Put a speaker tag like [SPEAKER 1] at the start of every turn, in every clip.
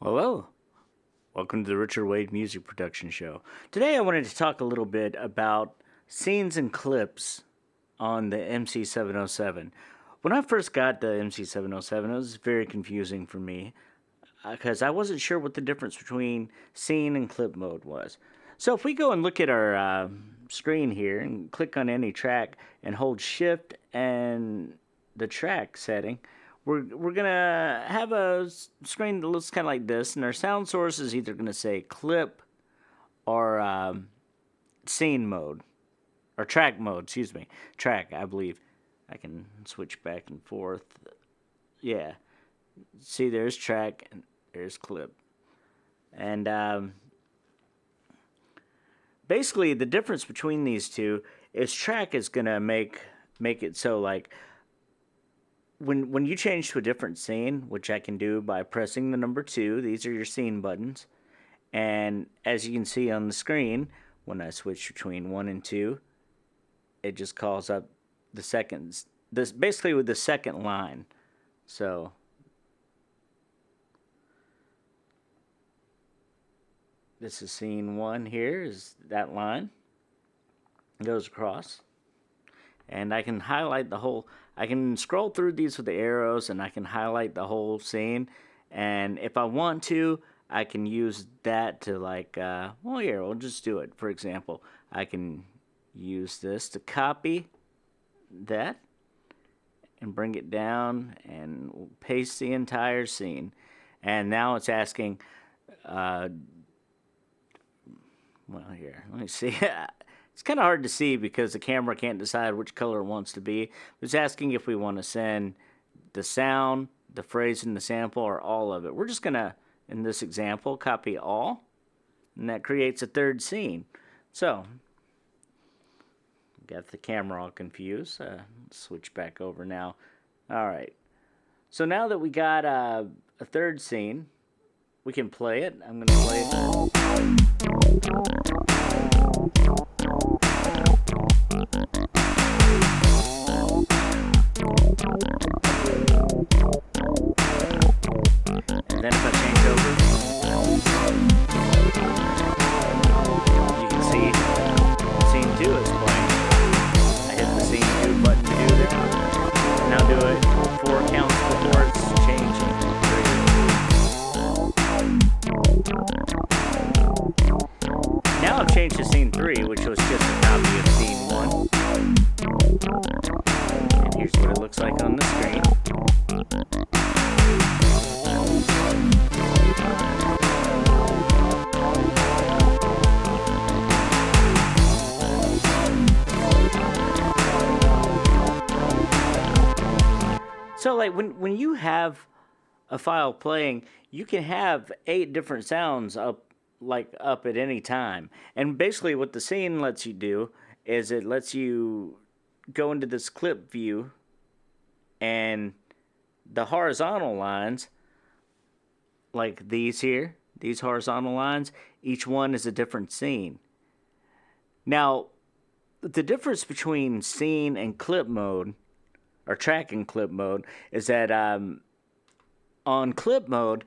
[SPEAKER 1] Hello, welcome to the Richard Wade Music Production Show. Today I wanted to talk a little bit about scenes and clips on the MC-707. When I first got the MC-707, it was very confusing for me because I wasn't sure what the difference between scene and clip mode was. So if we go and look at our screen here and click on any track and hold shift and the track setting, we're gonna have a screen that looks kind of like this, and our sound source is either gonna say clip or scene mode or track mode. Excuse me, track. I believe I can switch back and forth. Yeah, see, there's track and there's clip, and basically the difference between these two is track is gonna make it so like when you change to a different scene, which I can do by pressing the number 2, these are your scene buttons. And as you can see on the screen, when I switch between 1 and 2, it just calls up the seconds. This basically with the second line. So this is scene 1 here, is that line. It goes across. And I can highlight the whole, I can scroll through these with the arrows and I can highlight the whole scene. And if I want to, I can use that to like, well here, we'll just do it. For example, I can use this to copy that and bring it down and paste the entire scene. And now it's asking, well here, let me see. It's kind of hard to see because the camera can't decide which color it wants to be. It's asking if we want to send the sound, the phrase in the sample, or all of it. We're just going to, in this example, copy all, and that creates a third scene. So, got the camera all confused. Switch back over now. All right. So now that we got a third scene, we can play it. I'm going to play it. And then if I change over, you can see scene 2 is playing. I hit the scene 2 button to do that. Now do it 4 counts before it's changing. 3. Now I've changed to scene 3, which was just a copy of scene 1. And here's what it looks like on the screen. So like when you have a file playing, you can have 8 different sounds up at any time. And basically what the scene lets you do is it lets you go into this clip view, and the horizontal lines, like these here, these horizontal lines, each one is a different scene. Now, the difference between scene and clip mode, or track and clip mode, is that on clip mode,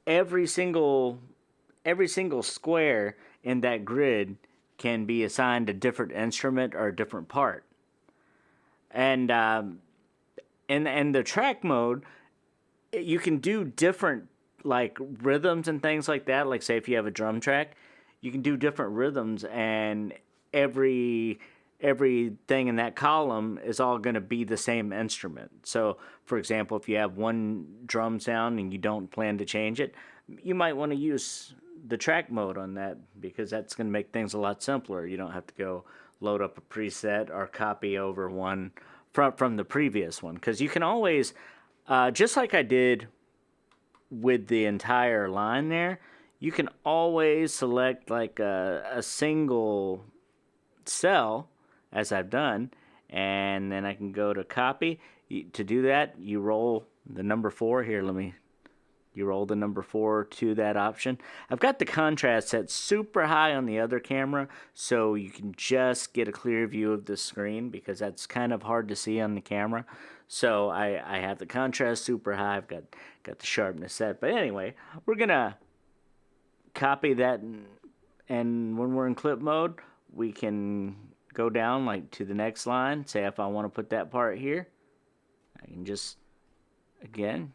[SPEAKER 1] every single square in that grid can be assigned a different instrument or a different part. And the track mode, you can do different like rhythms and things like that. Like say if you have a drum track, you can do different rhythms, and everything in that column is all going to be the same instrument. So for example, if you have one drum sound and you don't plan to change it, you might want to use the track mode on that, because that's going to make things a lot simpler. You don't have to go load up a preset or copy over one from the previous one, because you can always, just like I did with the entire line there, you can always select like a single cell, as I've done, and then I can go to copy. To do that, you roll the number 4 here. You roll the number 4 to that option. I've got the contrast set super high on the other camera, so you can just get a clear view of the screen, because that's kind of hard to see on the camera. So I have the contrast super high. I've got the sharpness set. But anyway, we're gonna copy that, and when we're in clip mode, we can go down like to the next line. Say if I want to put that part here, I can just again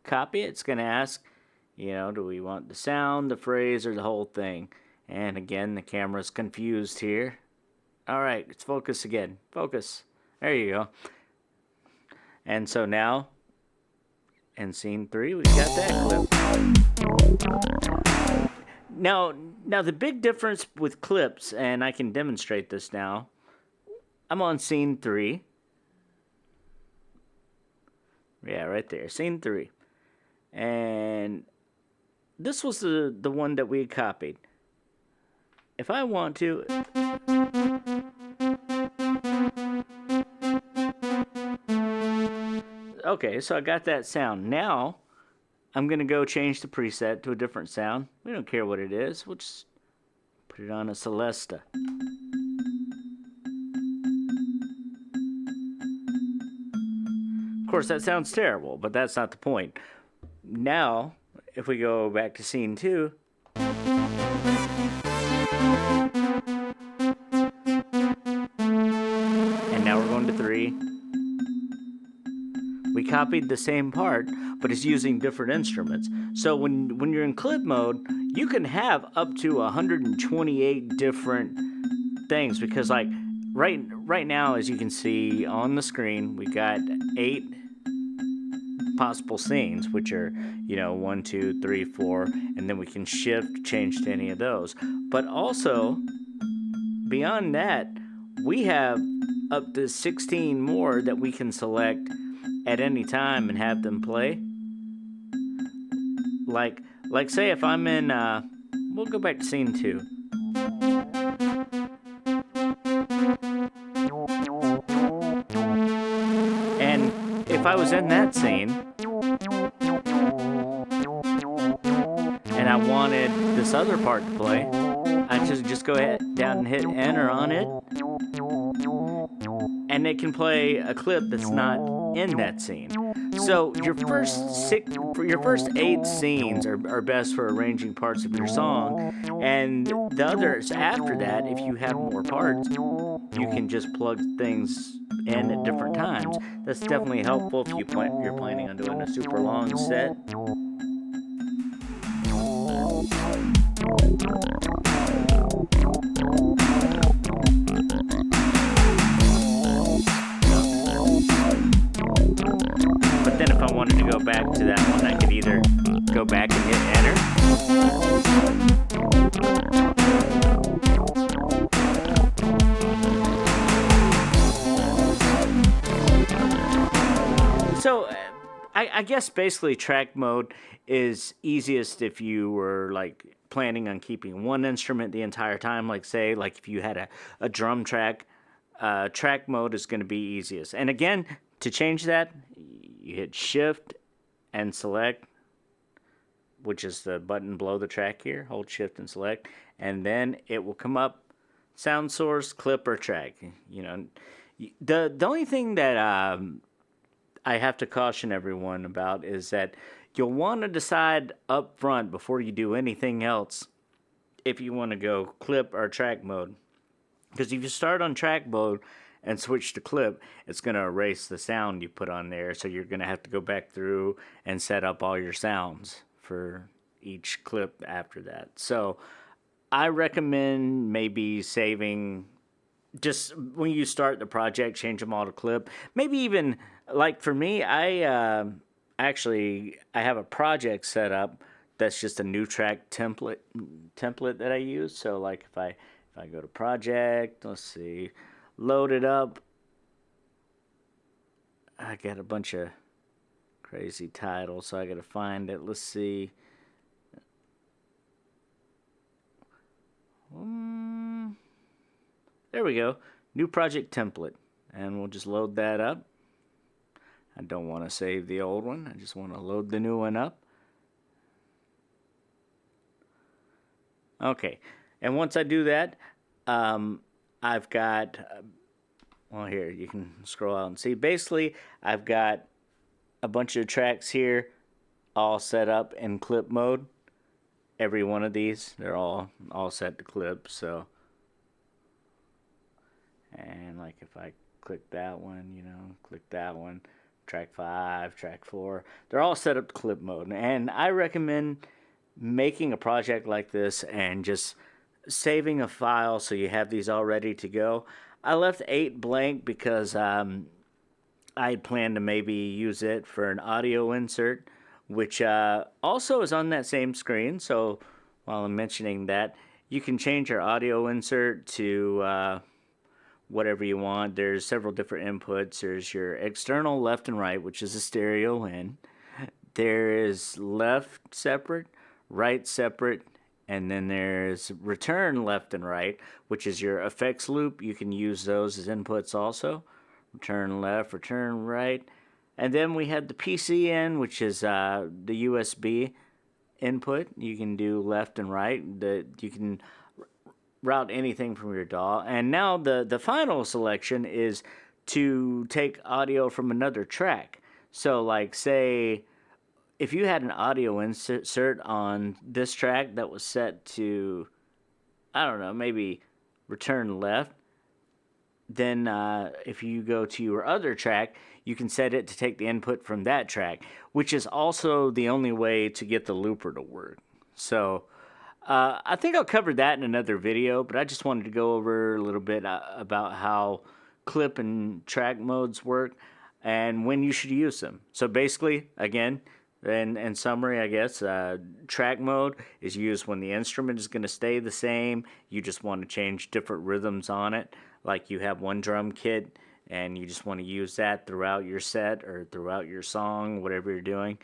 [SPEAKER 1] copy it. It's gonna ask, do we want the sound, the phrase, or the whole thing? And again, the camera's confused here. All right, let's focus again. Focus. There you go. And so now, in scene 3, we got that clip. Now the big difference with clips, and I can demonstrate this now. I'm on scene 3. Yeah, right there, scene 3. And this was the one that we had copied. If I want to... Okay, so I got that sound. Now, I'm going to go change the preset to a different sound. We don't care what it is. We'll just put it on a Celesta. Of course, that sounds terrible, but that's not the point. Now, if we go back to scene 2, and now we're going to 3. We copied the same part, but it's using different instruments. So when you're in clip mode, you can have up to 128 different things, because like right now, as you can see on the screen, we got 8 possible scenes, which are 1, 2, 3, 4, and then we can change to any of those. But also beyond that, we have up to 16 more that we can select at any time and have them play. Like say if I'm in, we'll go back to scene 2. And if I was in that scene, and I wanted this other part to play, I just go ahead down and hit enter on it, and it can play a clip that's not in that scene. So your first 8 scenes are best for arranging parts of your song, and the others after that, if you have more parts, you can just plug things in at different times. That's definitely helpful if you're planning on doing a super long set. But then if I wanted to go back to that one, I could either go back and hit enter. So I guess basically track mode is easiest if you were like planning on keeping one instrument the entire time. Like say if you had a drum track, track mode is going to be easiest. And again, to change that, you hit shift and select, which is the button below the track here. Hold shift and select, and then it will come up sound source, clip, or track. The only thing that I have to caution everyone about is that you'll want to decide up front before you do anything else if you want to go clip or track mode. Because if you start on track mode and switch to clip, it's going to erase the sound you put on there. So you're going to have to go back through and set up all your sounds for each clip after that. So I recommend maybe saving, just when you start the project, change them all to clip. Maybe even, like for me, I have a project set up that's just a new track template that I use. So like if I go to project, let's see, load it up. I got a bunch of crazy titles, so I got to find it. Let's see. There we go. New project template. And we'll just load that up. I don't want to save the old one. I just want to load the new one up. Okay. And once I do that, I've got Well, here, you can scroll out and see. Basically, I've got a bunch of tracks here all set up in clip mode. Every one of these, they're all set to clip. So, and like if I click that one, click that one, track 5, track 4, they're all set up to clip mode. And I recommend making a project like this and just saving a file so you have these all ready to go. I left 8 blank because I had planned to maybe use it for an audio insert, which also is on that same screen. So while I'm mentioning that, you can change your audio insert to whatever you want. There's several different inputs. There's your external left and right, which is a stereo in. There is left separate, right separate, and then there's return left and right, which is your effects loop. You can use those as inputs also. Return left, return right. And then we have the PC in, which is the USB input. You can do left and right. You can route anything from your DAW. And now the final selection is to take audio from another track. So like say if you had an audio insert on this track that was set to, I don't know, maybe return left, then if you go to your other track, you can set it to take the input from that track, which is also the only way to get the looper to work. So I think I'll cover that in another video, but I just wanted to go over a little bit about how clip and track modes work and when you should use them. So basically, again, in summary, I guess, track mode is used when the instrument is going to stay the same. You just want to change different rhythms on it. Like you have one drum kit and you just want to use that throughout your set or throughout your song, whatever you're doing.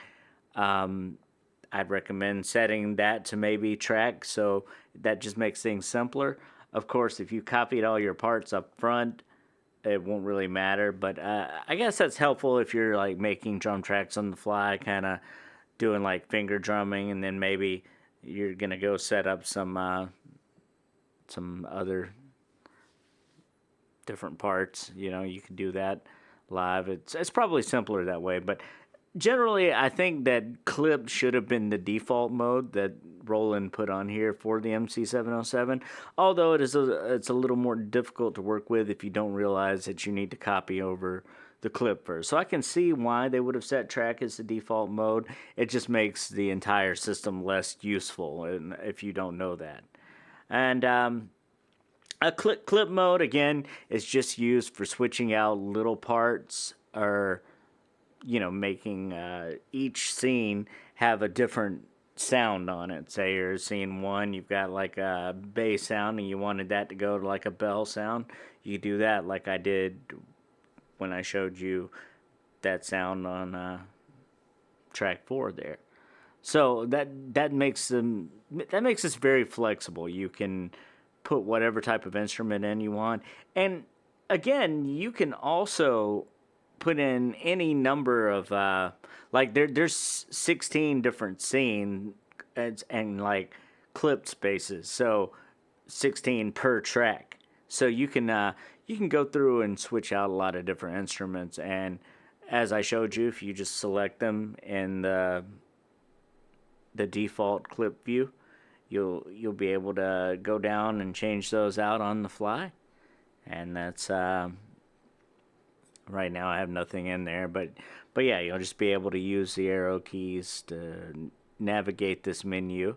[SPEAKER 1] I'd recommend setting that to maybe track, so that just makes things simpler. Of course, if you copied all your parts up front, it won't really matter, but I guess that's helpful if you're like making drum tracks on the fly, kind of doing like finger drumming, and then maybe you're gonna go set up some other different parts. You can do that live. It's probably simpler that way, but generally, I think that clip should have been the default mode that Roland put on here for the MC-707. Although it's a little more difficult to work with if you don't realize that you need to copy over the clip first. So I can see why they would have set track as the default mode. It just makes the entire system less useful if you don't know that. And a clip mode, again, is just used for switching out little parts or making each scene have a different sound on it. Say you're scene 1, you've got like a bass sound and you wanted that to go to like a bell sound. You do that like I did when I showed you that sound on track 4 there. So that makes this very flexible. You can put whatever type of instrument in you want. And again, you can also put in any number of like there's 16 different scenes and like clipped spaces, so 16 per track. So you can go through and switch out a lot of different instruments, and as I showed you, if you just select them in the default clip view, you'll be able to go down and change those out on the fly. And that's right now I have nothing in there, but yeah, you'll just be able to use the arrow keys to navigate this menu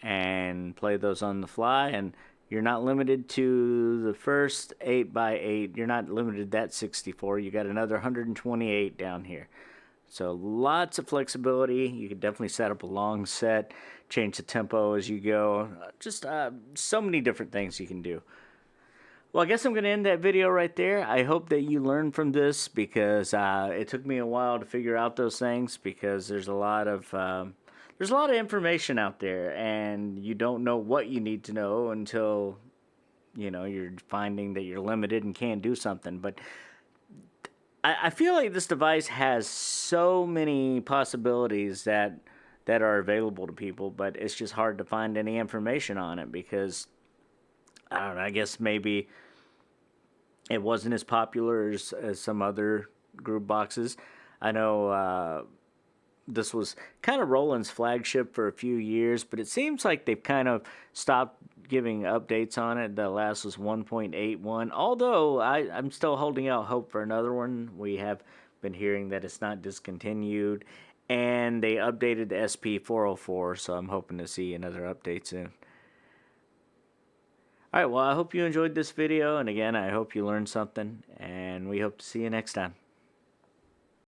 [SPEAKER 1] and play those on the fly. And you're not limited to the first 8x8. You're not limited to that 64. You got another 128 down here. So lots of flexibility. You can definitely set up a long set, change the tempo as you go. Just so many different things you can do. Well, I guess I'm going to end that video right there. I hope that you learned from this, because it took me a while to figure out those things, because there's a lot of information out there, and you don't know what you need to know until you're finding that you're limited and can't do something. But I feel like this device has so many possibilities that are available to people, but it's just hard to find any information on it because I don't know, I guess maybe It wasn't as popular as some other groove boxes. I know this was kind of Roland's flagship for a few years, but it seems like they've kind of stopped giving updates on it. The last was 1.81. Although I'm still holding out hope for another one. We have been hearing that it's not discontinued, and they updated the SP404, so I'm hoping to see another update soon. Alright, well, I hope you enjoyed this video, and again, I hope you learned something, and we hope to see you next time.